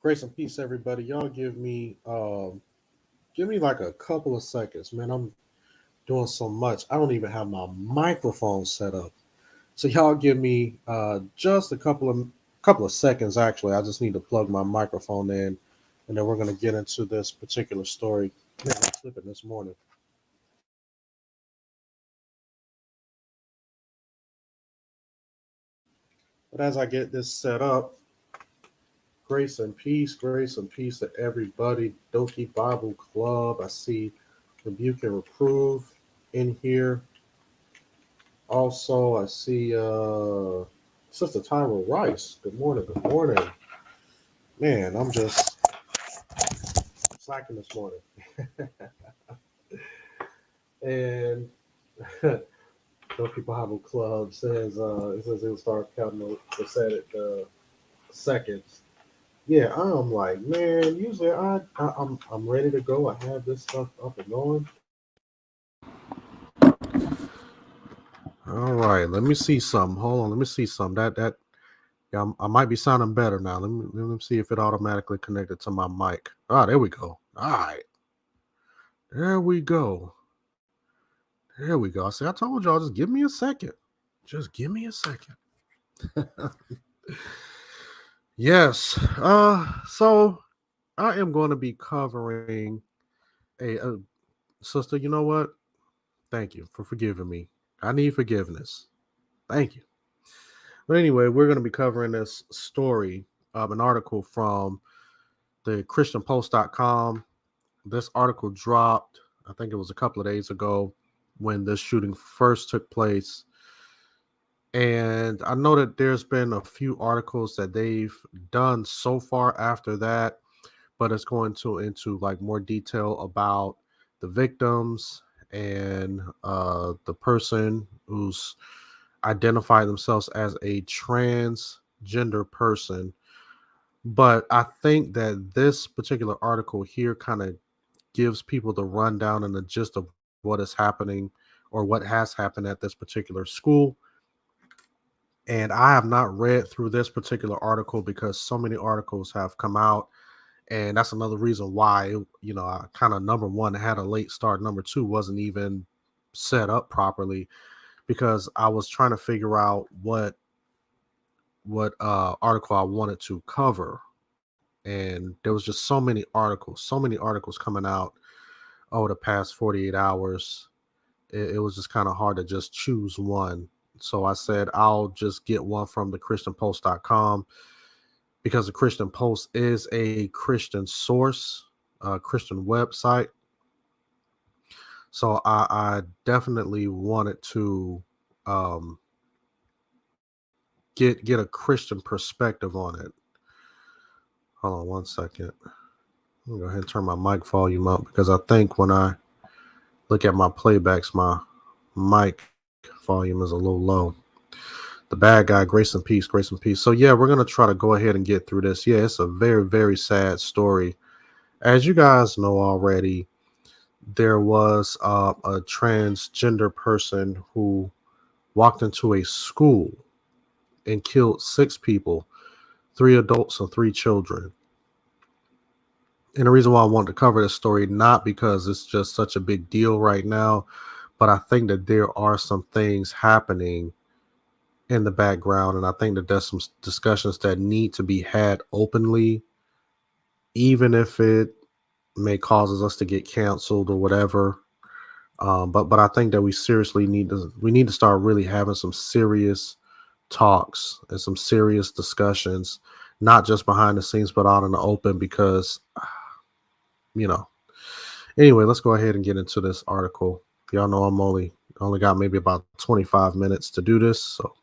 Grace and peace, everybody. Y'all give me like a couple of seconds, man. I'm doing so much. I don't even have my microphone set up. So y'all give me just a couple of seconds. Actually, I just need to plug my microphone in, and then we're gonna get into this particular story. Man, I'm slipping this morning. But as I get this set up, grace and peace to everybody. Doki Bible Club. I see Rebuke and Reprove in here. Also, I see Sister Tyra Rice. Good morning. Good morning. Man, I'm just slacking this morning. And Doki Bible Club says it says it'll start counting the seconds. Yeah, I'm like, man, usually I'm ready to go. I have this stuff up and going. All right, let me see something. Hold on, let me see something. Yeah, I might be sounding better now. Let me see if it automatically connected to my mic. Ah, there we go. All right, there we go. There we go. See, I told y'all, just give me a second. Just give me a second. Yes. So I am going to be covering a sister. You know what? Thank you for forgiving me. I need forgiveness. Thank you. But anyway, we're going to be covering this story of an article from the ChristianPost.com. This article dropped, I think it was a couple of days ago when this shooting first took place. And I know that there's been a few articles that they've done so far after that, but it's going into like more detail about the victims and the person who's identified themselves as a transgender person. But I think that this particular article here kind of gives people the rundown and the gist of what is happening or what has happened at this particular school. And I have not read through this particular article because so many articles have come out. And that's another reason why, I kind of number one had a late start. Number two wasn't even set up properly because I was trying to figure out what article I wanted to cover. And there was just so many articles coming out over the past 48 hours. It was just kind of hard to just choose one. So I said, I'll just get one from the ChristianPost.com because the Christian Post is a Christian source, a Christian website. So I definitely wanted to get a Christian perspective on it. Hold on one second. I'm going to go ahead and turn my mic volume up because I think when I look at my playbacks, my mic volume is a little low. The bad guy, grace and peace. So yeah, we're going to try to go ahead and get through this. Yeah, it's a very, very sad story. As you guys know already, there was a transgender person who walked into a school and killed 6 people, 3 adults and 3 children. And the reason why I wanted to cover this story, not because it's just such a big deal right now, but I think that there are some things happening in the background. And I think that there's some discussions that need to be had openly, even if it may causes us to get canceled or whatever. But I think that we seriously need to start really having some serious talks and some serious discussions, not just behind the scenes, but out in the open, because, Anyway, let's go ahead and get into this article. Y'all know I'm only got maybe about 25 minutes to do this. So,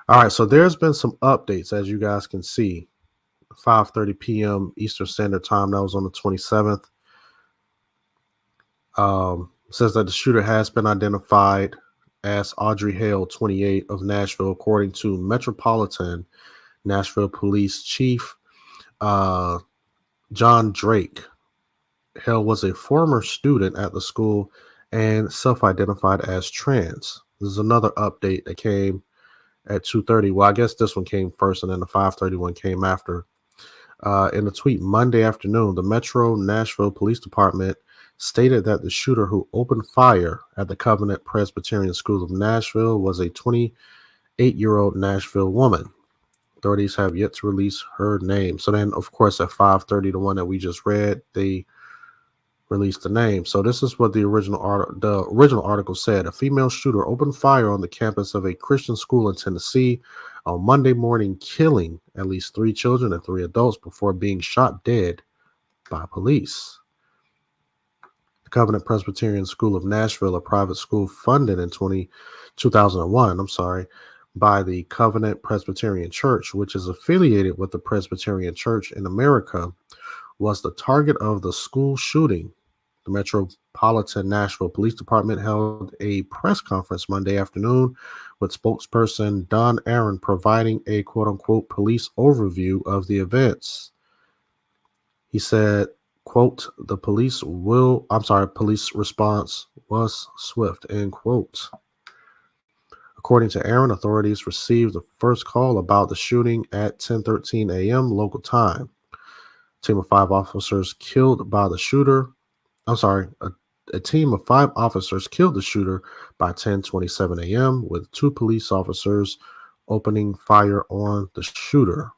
all right. So there's been some updates, as you guys can see. 5:30 p.m. Eastern Standard Time. That was on the 27th. Says that the shooter has been identified as Audrey Hale, 28, of Nashville, according to Metropolitan Nashville Police Chief John Drake. Hale was a former student at the school and self-identified as trans. This is another update that came at 2:30. Well, I guess this one came first, and then the 5:30 one came after. In a tweet Monday afternoon, the Metro Nashville Police Department stated that the shooter who opened fire at the Covenant Presbyterian School of Nashville was a 28-year-old Nashville woman. Authorities have yet to release her name. So then, of course, at 5:30, the one that we just read, they released the name. So this is what the original article said. A female shooter opened fire on the campus of a Christian school in Tennessee on Monday morning, killing at least 3 children and 3 adults before being shot dead by police. The Covenant Presbyterian School of Nashville, a private school funded in 2001, by the Covenant Presbyterian Church, which is affiliated with the Presbyterian Church in America, was the target of the school shooting. The Metropolitan Nashville Police Department held a press conference Monday afternoon with spokesperson Don Aaron providing a quote-unquote police overview of the events. He said, quote, police response was swift, end quote. According to Aaron, authorities received the first call about the shooting at 10:13 a.m. local time. A team of 5 officers killed by the shooter. A team of 5 officers killed the shooter by 10:27 a.m. with 2 police officers opening fire on the shooter.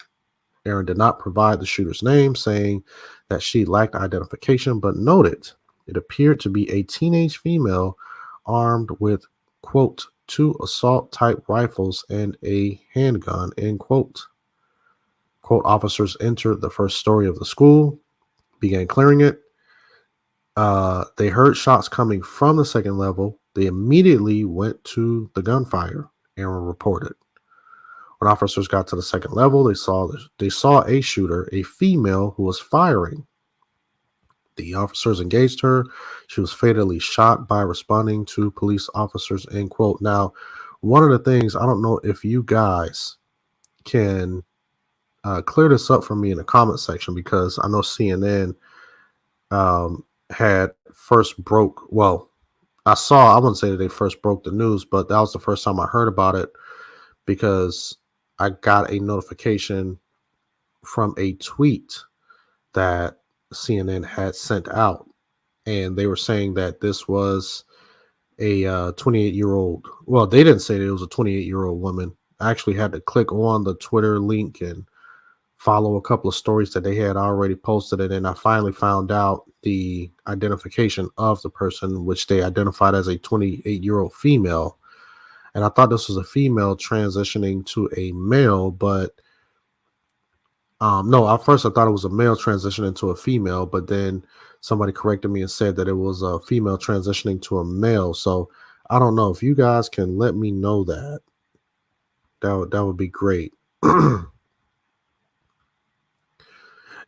Aaron did not provide the shooter's name, saying that she lacked identification, but noted it appeared to be a teenage female armed with, quote, 2 assault-type rifles and a handgun, end quote. Quote, officers entered the first story of the school, began clearing it. They heard shots coming from the second level. They immediately went to the gunfire, Aaron reported. When officers got to the second level, they saw a shooter, a female, who was firing. The officers engaged her. She was fatally shot by responding to police officers, end quote. Now, one of the things, I don't know if you guys can clear this up for me in the comment section, because I know CNN had first broke, well, I wouldn't say that they first broke the news, but that was the first time I heard about it, because I got a notification from a tweet that CNN had sent out, and they were saying that this was a 28-year-old. Well, they didn't say that it was a 28-year-old woman. I actually had to click on the Twitter link and follow a couple of stories that they had already posted, and then I finally found out the identification of the person, which they identified as a 28-year-old female. And I thought this was a female transitioning to a male, but no, at first I thought it was a male transitioning to a female, but then somebody corrected me and said that it was a female transitioning to a male. So I don't know if you guys can let me know that. That would be great.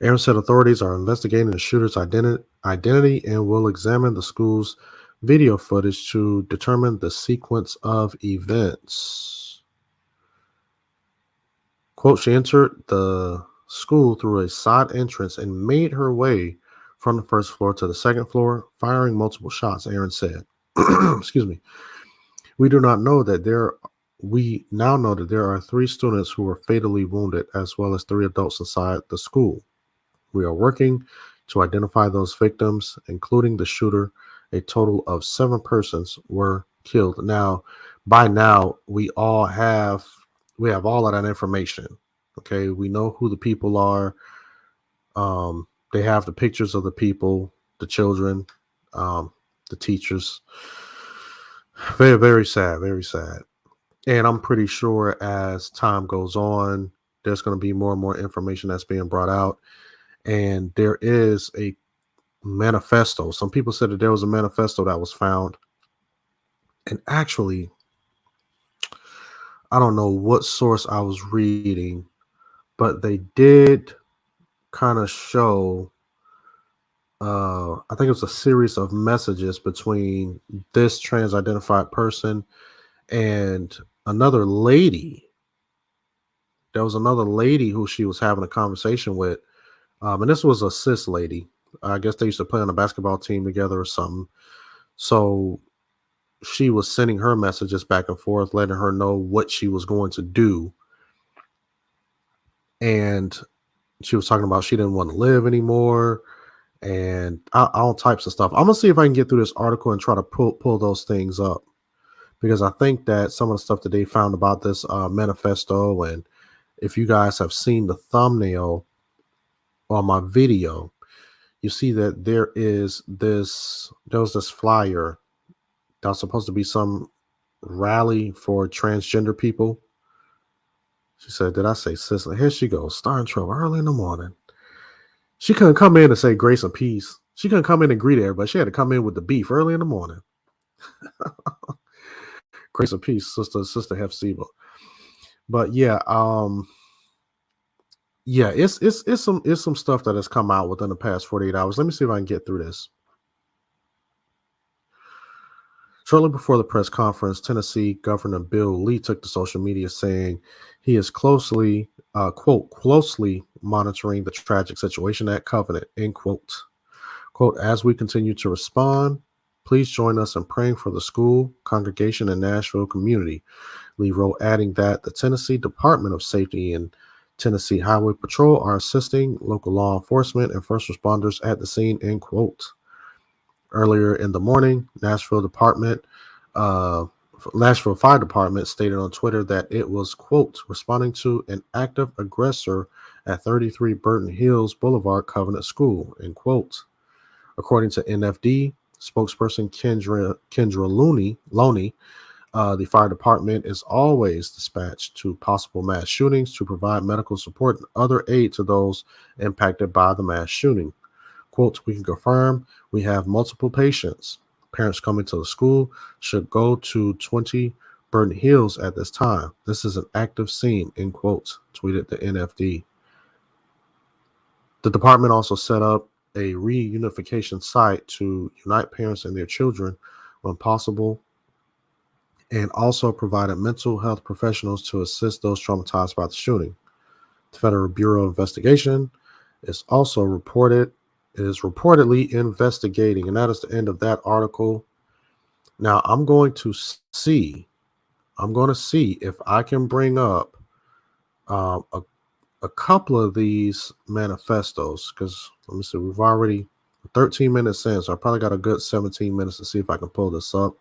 Aaron said authorities are investigating the shooter's identity and will examine the school's video footage to determine the sequence of events. Quote, she entered the school through a side entrance and made her way from the first floor to the second floor, firing multiple shots, Aaron said. Excuse me. We now know that there are 3 students who were fatally wounded, as well as 3 adults inside the school. We are working to identify those victims, including the shooter. A total of 7 persons were killed. Now, by now, we have all of that information. Okay, we know who the people are. They have the pictures of the people, the children, the teachers. Very, very sad, very sad. And I'm pretty sure as time goes on, there's going to be more and more information that's being brought out. And there is a manifesto. Some people said that there was a manifesto that was found. And actually, I don't know what source I was reading, but they did kind of show, I think it was a series of messages between this trans identified person and another lady. There was another lady who she was having a conversation with. And this was a cis lady. I guess they used to play on a basketball team together or something. So she was sending her messages back and forth, letting her know what she was going to do. And she was talking about she didn't want to live anymore and all types of stuff. I'm going to see if I can get through this article and try to pull those things up, because I think that some of the stuff that they found about this manifesto, and if you guys have seen the thumbnail on my video, you see that there was this flyer that was supposed to be some rally for transgender people. She said, did I say sister? Here she goes, starting trouble early in the morning. She couldn't come in and say grace and peace. She couldn't come in and greet everybody. She had to come in with the beef early in the morning. Grace and peace, sister Hefzibah. But yeah, it's some stuff that has come out within the past 48 hours. Let me see if I can get through this. Shortly before the press conference, Tennessee Governor Bill Lee took to social media saying he is closely, quote, closely monitoring the tragic situation at Covenant, end quote. Quote, as we continue to respond, please join us in praying for the school, congregation, and Nashville community. Lee wrote, adding that the Tennessee Department of Safety and Tennessee Highway Patrol are assisting local law enforcement and first responders at the scene, end quote. Earlier in the morning, Nashville Fire Department stated on Twitter that it was, quote, responding to an active aggressor at 33 Burton Hills Boulevard Covenant School, end quote. According to NFD spokesperson Kendra Loney, the fire department is always dispatched to possible mass shootings to provide medical support and other aid to those impacted by the mass shooting. Quote, we can confirm we have multiple patients. Parents coming to the school should go to 20 Burton Hills at this time. This is an active scene, end quote, tweeted the NFD. The department also set up a reunification site to unite parents and their children when possible, and also provided mental health professionals to assist those traumatized by the shooting. The Federal Bureau of Investigation is reportedly investigating, and that is the end of that article. Now I'm going to see if I can bring up a couple of these manifestos, because let me see, we've already 13 minutes in, so I probably got a good 17 minutes to see if I can pull this up.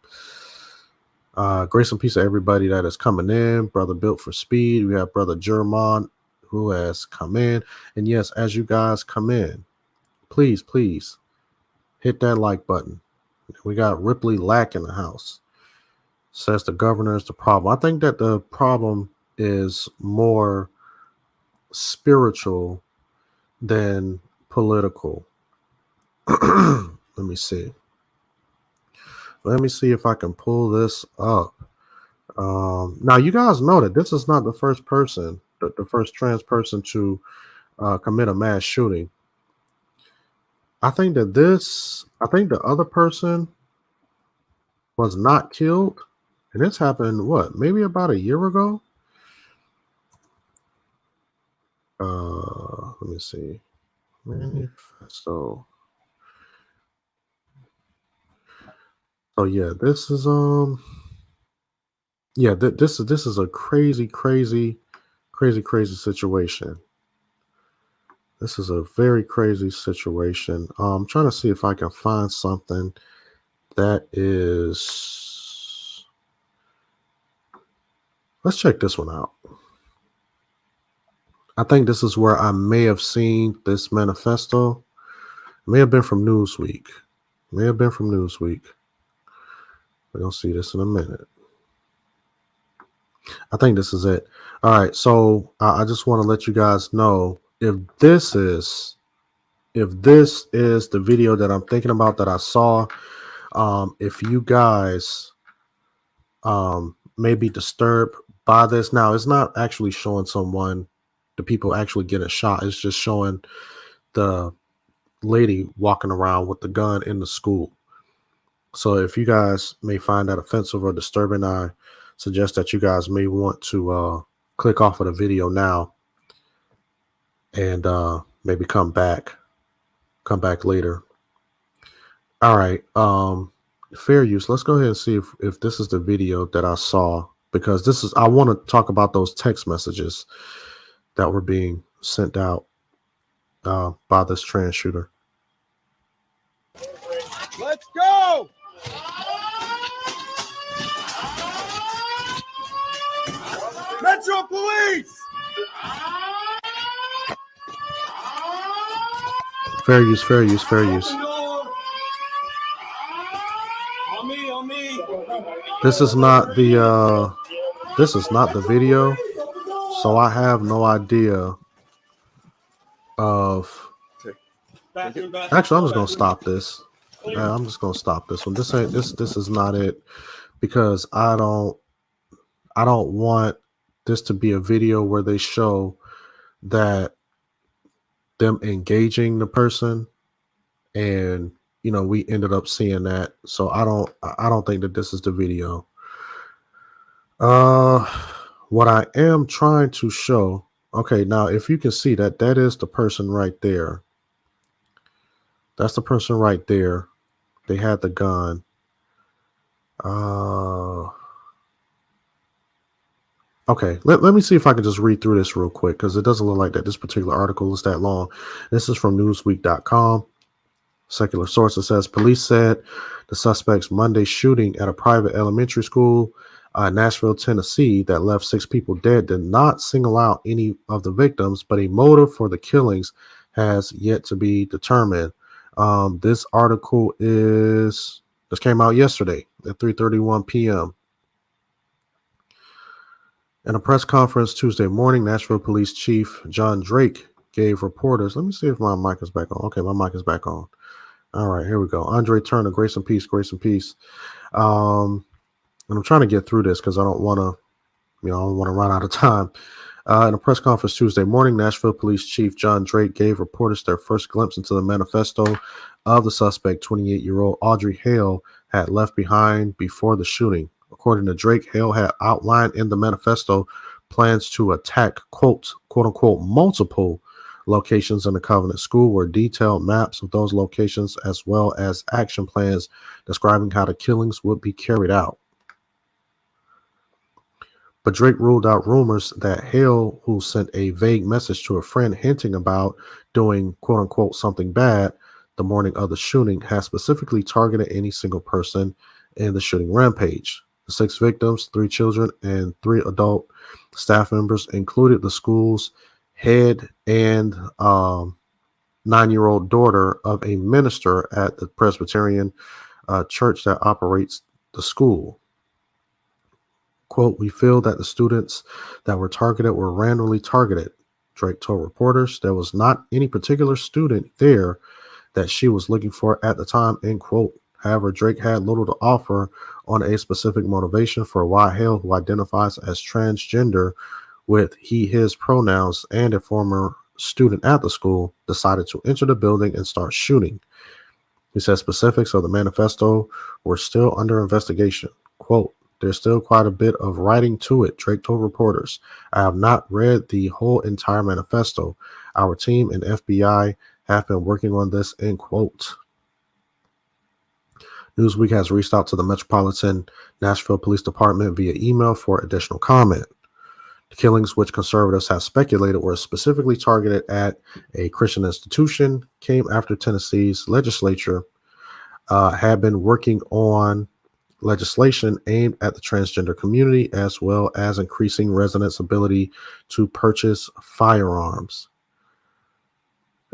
Grace and peace to everybody that is coming in. Brother Built for Speed. We have Brother Jermon who has come in. And yes, as you guys come in, please hit that like button. We got Ripley Lack in the house. Says the governor is the problem. I think that the problem is more spiritual than political. Let me see. Let me see if I can pull this up. Now, you guys know that this is not the first person, the first trans person to commit a mass shooting. I think the other person was not killed, and this happened, maybe about a year ago? Let me see. Manifesto. So yeah, this is this is a crazy situation. This is a very crazy situation. I'm trying to see if I can find something that is. Let's check this one out. I think this is where I may have seen this manifesto. It may have been from Newsweek. We're going to see this in a minute. I think this is it. All right. So I just want to let you guys know, if this is if this is the video that I'm thinking about that I saw, if you guys may be disturbed by this. Now, it's not actually showing the people actually getting shot. It's just showing the lady walking around with the gun in the school. So if you guys may find that offensive or disturbing, I suggest that you guys may want to click off of the video now and maybe come back later. All right. Fair use. Let's go ahead and see if this is the video that I saw, because I want to talk about those text messages that were being sent out by this trans shooter. Let's go! Metro Police! Fair use, fair use, fair use. On me. This is not the video, so I have no idea of. Actually, I'm just gonna stop this. I'm just gonna stop this one. This is not it, because I don't want this to be a video where they show that them engaging the person, and we ended up seeing that. So I don't think that this is the video. What I am trying to show, okay, now if you can see that is the person right there. That's the person right there. They had the gun. Okay, let me see if I can just read through this real quick, because it doesn't look like that this particular article is that long. This is from Newsweek.com. Secular sources says police said the suspect's Monday shooting at a private elementary school in Nashville, Tennessee, that left 6 people dead did not single out any of the victims, but a motive for the killings has yet to be determined. This article just came out yesterday at 3:31 p.m. In a press conference Tuesday morning, Nashville Police Chief John Drake gave reporters. Let me see if my mic is back on. Okay, my mic is back on. All right, here we go. Andre Turner, grace and peace, grace and peace. And I'm trying to get through this because I don't want to, run out of time. In a press conference Tuesday morning, Nashville Police Chief John Drake gave reporters their first glimpse into the manifesto of the suspect, 28-year-old Audrey Hale, had left behind before the shooting. According to Drake, Hale had outlined in the manifesto plans to attack, quote unquote, multiple locations in the Covenant School, where detailed maps of those locations as well as action plans describing how the killings would be carried out. But Drake ruled out rumors that Hale, who sent a vague message to a friend hinting about doing, quote unquote, something bad the morning of the shooting, has specifically targeted any single person in the shooting rampage. The 6 victims, 3 children, and 3 adult staff members included the school's head and 9-year-old daughter of a minister at the Presbyterian church that operates the school. Quote, "We feel that the students that were targeted were randomly targeted," Drake told reporters. "There was not any particular student there that she was looking for at the time," end quote. However, Drake had little to offer on a specific motivation for why Hale, who identifies as transgender with he/his pronouns and a former student at the school, decided to enter the building and start shooting. He said specifics of the manifesto were still under investigation. Quote, "There's still quite a bit of writing to it," Drake told reporters. "I have not read the whole entire manifesto. Our team and FBI have been working on this," end quote. Newsweek has reached out to the Metropolitan Nashville Police Department via email for additional comment. The killings, which conservatives have speculated were specifically targeted at a Christian institution, came after Tennessee's legislature had been working on legislation aimed at the transgender community, as well as increasing residents' ability to purchase firearms.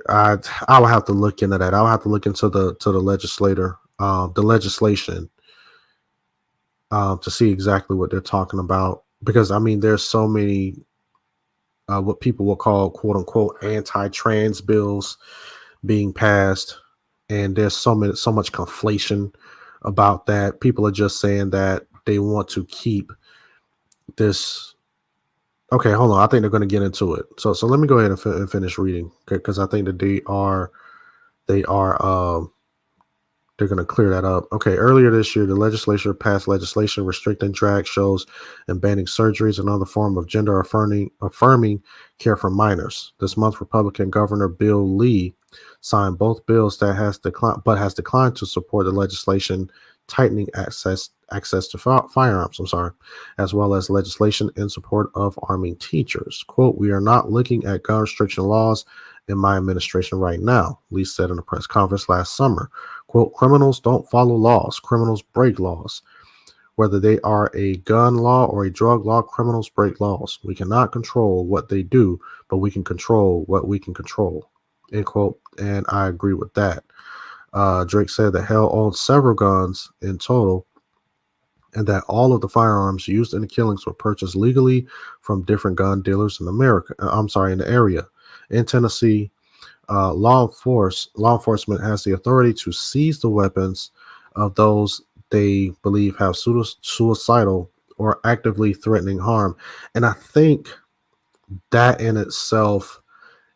I will have to look into that. I'll have to look into the legislation to see exactly what they're talking about, because there's so many what people will call, quote unquote, anti-trans bills being passed, and there's so much conflation about that. People are just saying that they want to keep this. Okay, hold on. I think they're going to get into it. So let me go ahead and finish reading, because I think that they are they're going to clear that up. Okay, earlier this year, the legislature passed legislation restricting drag shows and banning surgeries and other form of gender affirming care for minors. This month, Republican Governor Bill Lee signed both bills that has declined to support the legislation tightening access to firearms. As well as legislation in support of arming teachers. Quote, "We are not looking at gun restriction laws in my administration right now," Lee said in a press conference last summer. Quote, "Criminals don't follow laws. Criminals break laws. Whether they are a gun law or a drug law, criminals break laws. We cannot control what they do, but we can control what we can control." End quote. And I agree with that. Drake said that Hale owned several guns in total, and that all of the firearms used in the killings were purchased legally from different gun dealers in in the area. In Tennessee, law enforcement has the authority to seize the weapons of those they believe have suicidal or actively threatening harm. And I think that in itself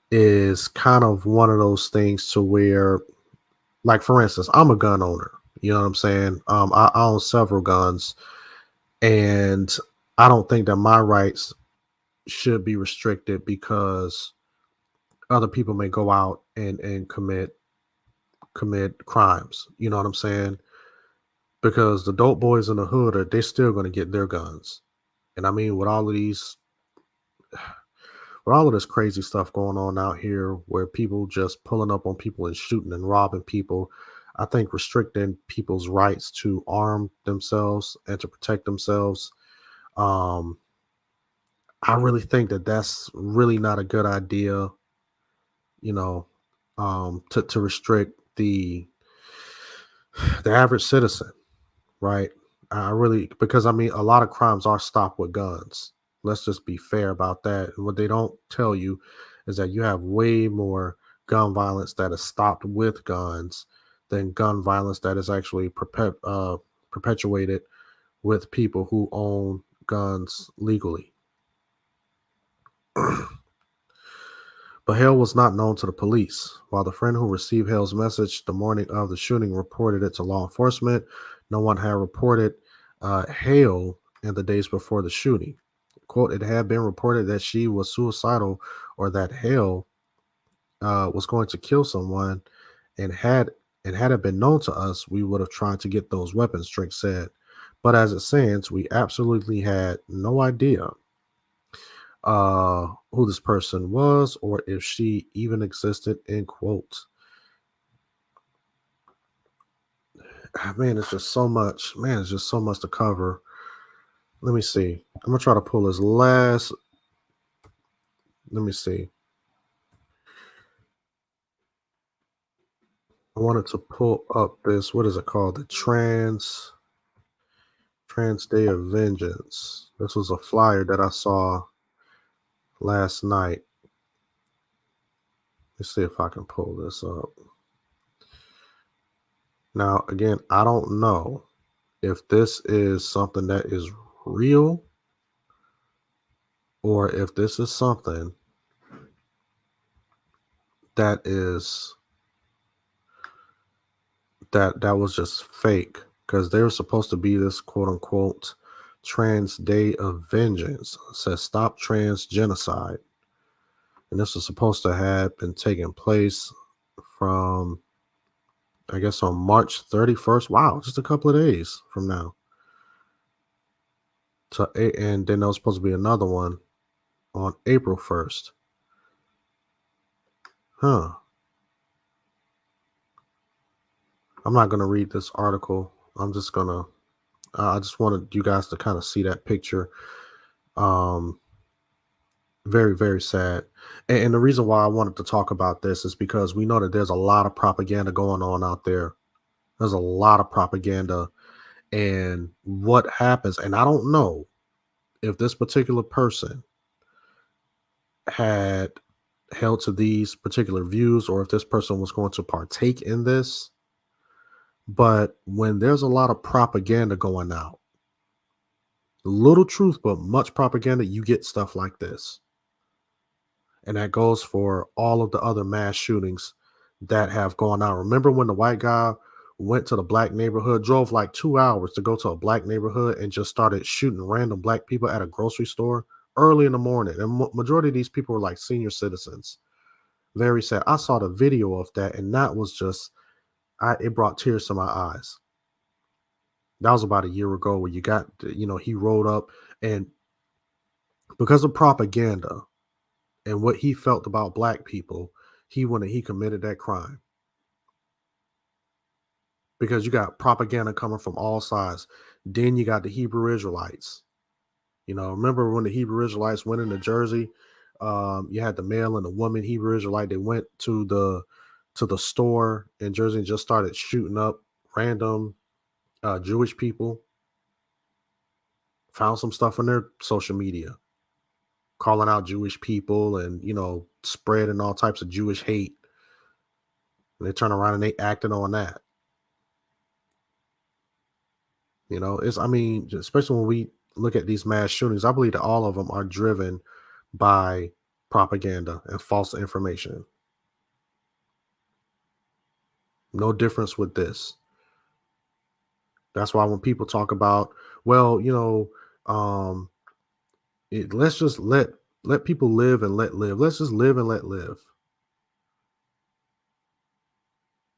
is kind of one of those things to where, like, for instance, I'm a gun owner. You know what I'm saying? I own several guns, and I don't think that my rights should be restricted because other people may go out and commit crimes. You know what I'm saying? Because the dope boys in the hood they're still going to get their guns. And I mean, with all of this crazy stuff going on out here, where people just pulling up on people and shooting and robbing people, I think restricting people's rights to arm themselves and to protect themselves, um, I really think that that's really not a good idea. You know, to restrict the average citizen, right? I really, because I mean, a lot of crimes are stopped with guns. Let's just be fair about that. And what they don't tell you is that you have way more gun violence that is stopped with guns than gun violence that is actually perpetuated with people who own guns legally. But Hale was not known to the police. While the friend who received Hale's message the morning of the shooting reported it to law enforcement, no one had reported Hale in the days before the shooting. Quote, "It had been reported that she was suicidal or that Hale was going to kill someone, and had it been known to us, we would have tried to get those weapons," Drake said. "But as it stands, we absolutely had no idea who this person was or if she even existed," end quote. Man, it's just so much. Man, it's just so much to cover. Let me see. I'm gonna try to pull his last. Let me see. I wanted to pull up this. What is it called? The Trans Day of Vengeance. This was a flyer that I saw last night. Let's see if I can pull this up. Now, again, I don't know if this is something that is real or if this is something that is that was just fake, because there was supposed to be this quote unquote Trans Day of Vengeance. It says stop trans genocide. And this was supposed to have been taking place from, I guess, on March 31st. Wow, just a couple of days from now. And then there was supposed to be another one on April 1st. Huh. I'm not going to read this article. I'm just going to, I just wanted you guys to kind of see that picture. Very, very sad. And the reason why I wanted to talk about this is because we know that there's a lot of propaganda going on out there. There's a lot of propaganda. And what happens, and I don't know if this particular person had held to these particular views or if this person was going to partake in this. But when there's a lot of propaganda going out, little truth, but much propaganda, you get stuff like this. And that goes for all of the other mass shootings that have gone out. Remember when the white guy went to the black neighborhood, drove like 2 hours to go to a black neighborhood and just started shooting random black people at a grocery store early in the morning? And majority of these people were like senior citizens. Very sad. I saw the video of that, and that was just, it brought tears to my eyes. That was about a year ago where he rode up, and because of propaganda and what he felt about black people, he committed that crime. Because you got propaganda coming from all sides. Then you got the Hebrew Israelites. Remember when the Hebrew Israelites went into Jersey? You had the male and the woman Hebrew Israelite. They went to the store in Jersey and just started shooting up random Jewish people. Found some stuff on their social media, calling out Jewish people and spreading all types of Jewish hate. And they turn around and they acted on that. Especially when we look at these mass shootings, I believe that all of them are driven by propaganda and false information. No difference with this. That's why when people talk about, well, let's just let people live and let live. Let's just live and let live.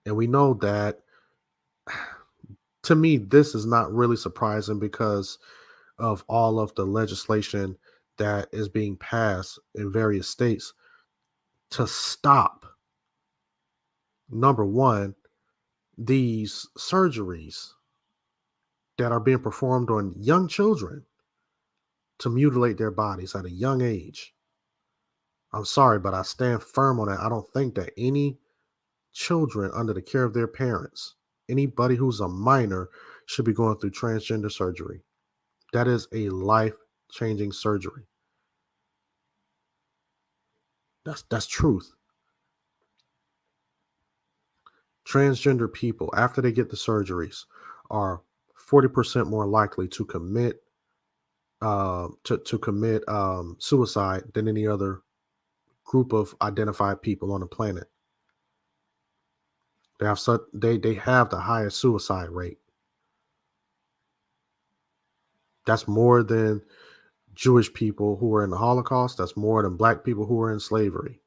And we know that, to me, this is not really surprising because of all of the legislation that is being passed in various states to stop, number one, these surgeries that are being performed on young children to mutilate their bodies at a young age. I'm sorry, but I stand firm on that. I don't think that any children under the care of their parents, anybody who's a minor, should be going through transgender surgery. That is a life-changing surgery. That's truth. Transgender people, after they get the surgeries, are 40% more likely to commit suicide than any other group of identified people on the planet. They have the highest suicide rate. That's more than Jewish people who were in the Holocaust. That's more than black people who were in slavery.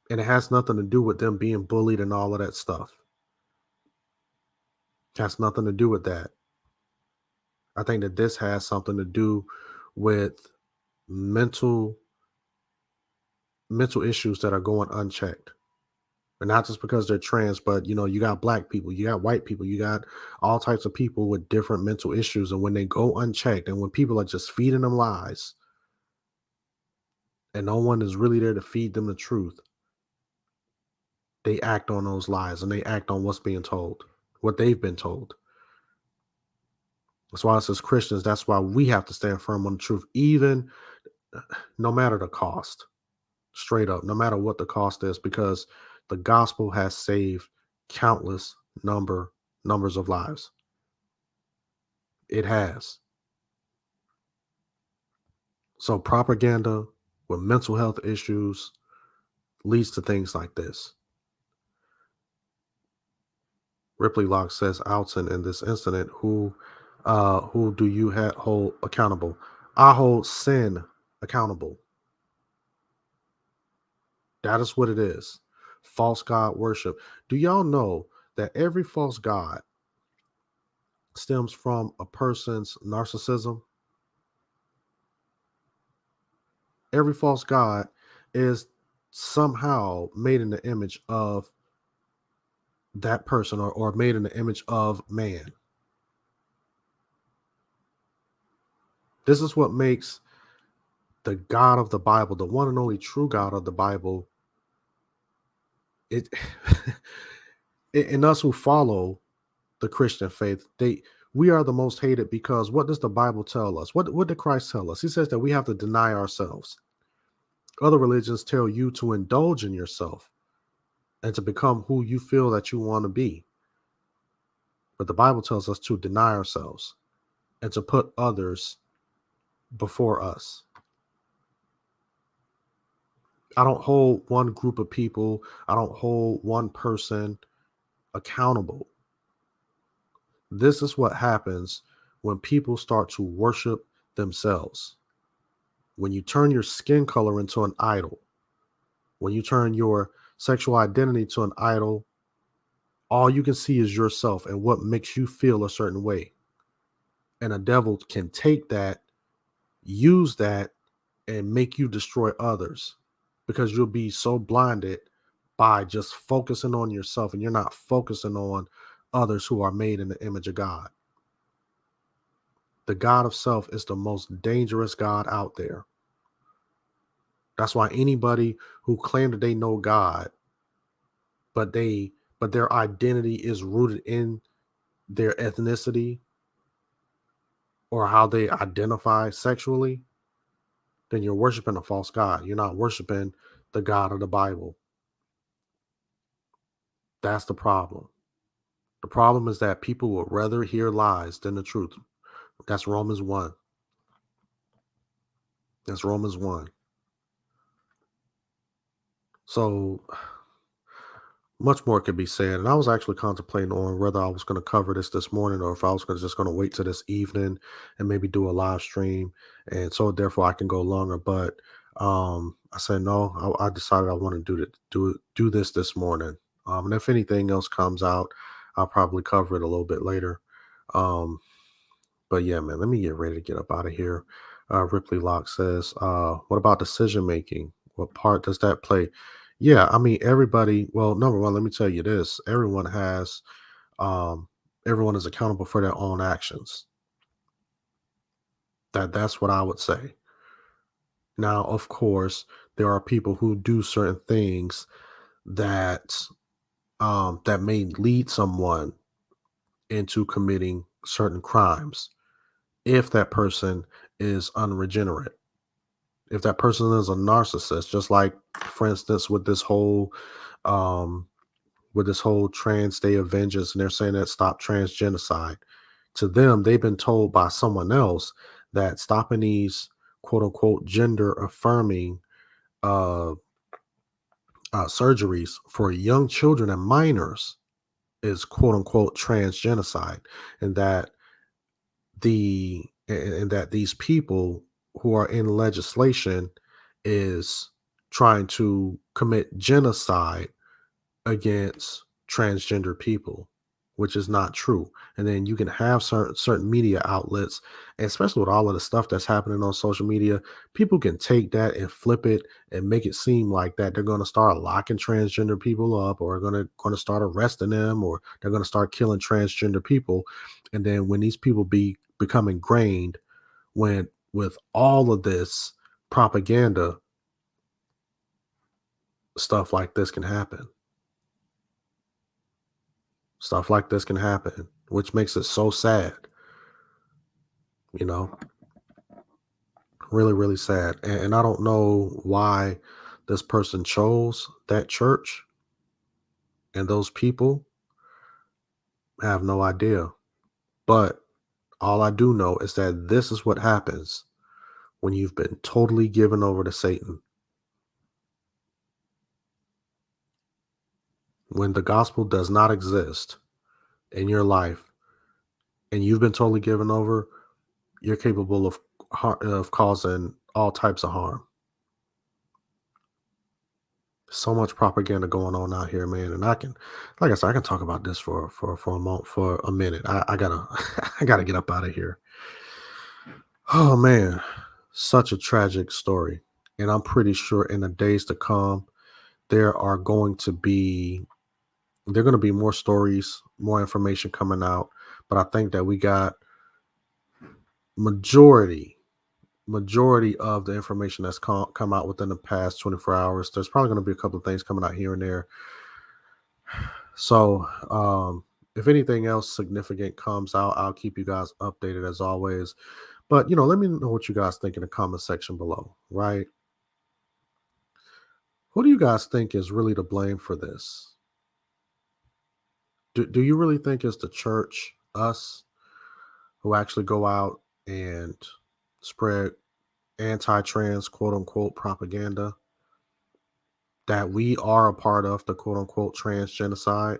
And it has nothing to do with them being bullied and all of that stuff. It has nothing to do with that. I think that this has something to do with mental issues that are going unchecked. And not just because they're trans, but you got black people, you got white people, you got all types of people with different mental issues. And when they go unchecked and when people are just feeding them lies and no one is really there to feed them the truth, they act on those lies and they act on what's being told, what they've been told. That's why us as Christians, that's why we have to stand firm on the truth, even no matter the cost. Straight up, no matter what the cost is, because the gospel has saved countless numbers of lives. It has. So propaganda with mental health issues leads to things like this. Ripley Locke says, Alton, in this incident, who do you hold accountable? I hold sin accountable. That is what it is. False God worship. Do y'all know that every false God stems from a person's narcissism? Every false God is somehow made in the image of that person or made in the image of man. This is what makes the God of the Bible, the one and only true God of the Bible, it in us who follow the Christian faith, we are the most hated because what does the Bible tell us? What did Christ tell us? He says that we have to deny ourselves. Other religions tell you to indulge in yourself and to become who you feel that you want to be. But the Bible tells us to deny ourselves and to put others before us. I don't hold one group of people, I don't hold one person accountable. This is what happens when people start to worship themselves. When you turn your skin color into an idol, when you turn your sexual identity to an idol, all you can see is yourself and what makes you feel a certain way. And a devil can take that, use that, and make you destroy others because you'll be so blinded by just focusing on yourself and you're not focusing on others who are made in the image of God. The God of self is the most dangerous God out there. That's why anybody who claims that they know God, but their identity is rooted in their ethnicity or how they identify sexually, then you're worshiping a false God. You're not worshiping the God of the Bible. That's the problem. The problem is that people will rather hear lies than the truth. That's Romans 1. That's Romans 1. So much more could be said. And I was actually contemplating on whether I was going to cover this morning or if I was just going to wait till this evening and maybe do a live stream. And so therefore I can go longer. But I said, no, I decided I want to do this morning. And if anything else comes out, I'll probably cover it a little bit later. But yeah, man, let me get ready to get up out of here. Ripley Locke says, what about decision making? What part does that play? Yeah, I mean, everybody, well, number one, let me tell you this. Um, everyone is accountable for their own actions. That's what I would say. Now, of course, there are people who do certain things that that may lead someone into committing certain crimes if that person is unregenerate. If that person is a narcissist, just like, for instance, um, with this whole Trans Day of Vengeance, and they're saying that stop trans genocide. To them, they've been told by someone else that stopping these quote unquote gender affirming uh, surgeries for young children and minors is quote unquote trans genocide, and that these people who are in legislation is trying to commit genocide against transgender people, which is not true. And then you can have certain media outlets, and especially with all of the stuff that's happening on social media, people can take that and flip it and make it seem like that they're going to start locking transgender people up, or going to start arresting them, or they're going to start killing transgender people. And then when these people become ingrained with all of this propaganda, stuff like this can happen. Stuff like this can happen, which makes it so sad, you know, really, really sad. And I don't know why this person chose that church and those people. I have no idea. But all I do know is that this is what happens when you've been totally given over to Satan. When the gospel does not exist in your life and you've been totally given over, you're capable of causing all types of harm. So much propaganda going on out here, man. And like I said, I can talk about this for a minute. I gotta I gotta get up out of here. Oh man, such a tragic story. And I'm pretty sure in the days to come, there are going to be more stories, more information coming out. But I think that we got majority majority of the information that's come out within the past 24 hours. There's probably going to be a couple of things coming out here and there. So if anything else significant comes out, I'll keep you guys updated as always. But let me know what you guys think in the comment section below, right? Who do you guys think is really to blame for this? Do you really think it's the church, us, who actually go out and spread anti-trans quote unquote propaganda, that we are a part of the quote unquote trans genocide?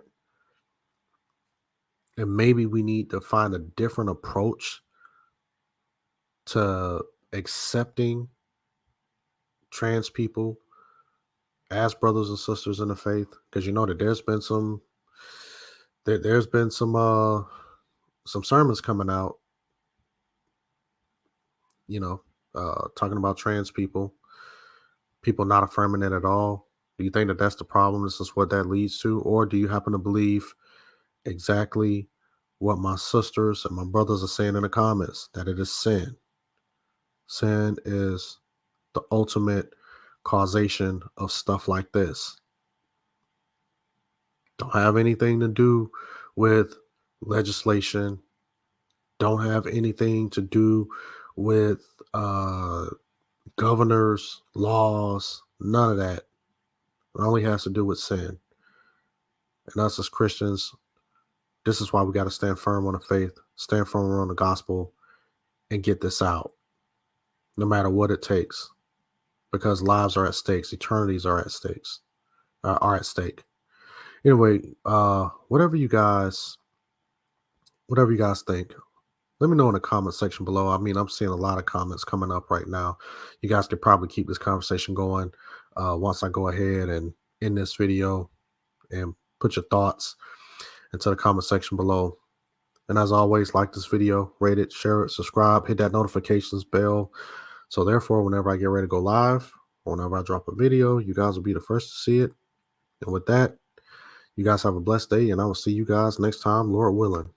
And maybe we need to find a different approach to accepting trans people as brothers and sisters in the faith, because you know that there's been some sermons coming out, you know, talking about trans people not affirming it at all. Do you think that that's the problem? This is what that leads to? Or do you happen to believe exactly what my sisters and my brothers are saying in the comments, that it is sin? Sin is the ultimate causation of stuff like this. Don't have anything to do with legislation. Don't have anything to do with governors, laws, none of that. It only has to do with sin. And us as Christians, this is why we got to stand firm on the faith, stand firm on the gospel, and get this out, no matter what it takes, because lives are at stakes, eternities are at stakes, are at stake. Anyway, whatever you guys think, let me know in the comment section below. I mean, I'm seeing a lot of comments coming up right now. You guys could probably keep this conversation going once I go ahead and end this video, and put your thoughts into the comment section below. And as always, like this video, rate it, share it, subscribe, hit that notifications bell. So therefore, whenever I get ready to go live, or whenever I drop a video, you guys will be the first to see it. And with that, you guys have a blessed day, and I will see you guys next time, Lord willing.